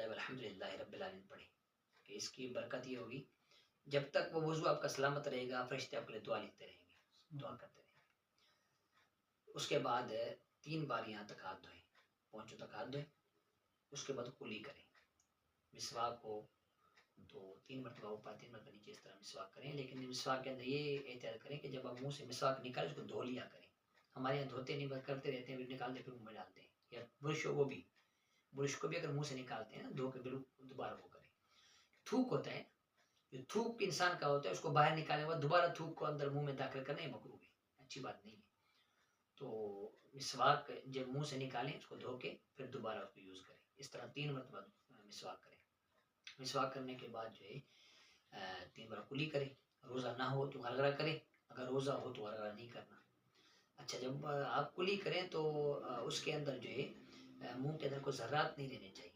الحمدللہ والحمدللہ رب العالمین پڑھیں کہ اس کی برکت یہ ہوگی جب تک وہ وضو آپ کا سلامت رہے گا فرشتے آپ کے لیے دعا لکھتے رہیں گے، دعا کرتے رہیں گے۔ اس کے بعد 3 بار یہاں تک ہاتھ دھوئیں، پہنچوں تک ہاتھ دھوئیں، اس کے بعد کلی کریں، مسواک کو تو 3 مرتبہ اوپر 3 مرتبہ نیچے اس طرح مسواک کریں، لیکن مسواک کے اندر یہ احتیاط کریں کہ جب آپ منہ سے مسواک نکالیں اس کو دھو لیا کریں۔ ہمارے یہاں دھوتے نہیں بس کرتے رہتے ہیں، پھر نکالتے پھر منہ میں ڈالتے ہیں، یا برش ہو وہ بھی، برش کو بھی اگر منہ سے نکالتے ہیں دھو کے بالکل دوبارہ وہ کریں۔ تھوک ہوتا ہے، جو تھوک انسان کا ہوتا ہے اس کو باہر نکالنے کے بعد دوبارہ تھوک کو اندر منہ میں داخل کرنا یہ مکروہ ہے، اچھی بات نہیں ہے۔ تو مسواک جب منہ سے نکالیں اس کو دھو کے پھر دوبارہ اس کو یوز کریں، اس طرح 3 مرتبہ مسواک کریں۔ مسواک کرنے کے بعد جو ہے 3 بار کلی کریں، روزہ نہ ہو تو غرغرہ کریں، اگر روزہ ہو تو غرغرہ نہیں کرنا۔ اچھا جب آپ کلی کریں تو اس کے اندر جو ہے منہ کے اندر کوئی ذرات نہیں رہنے چاہیے۔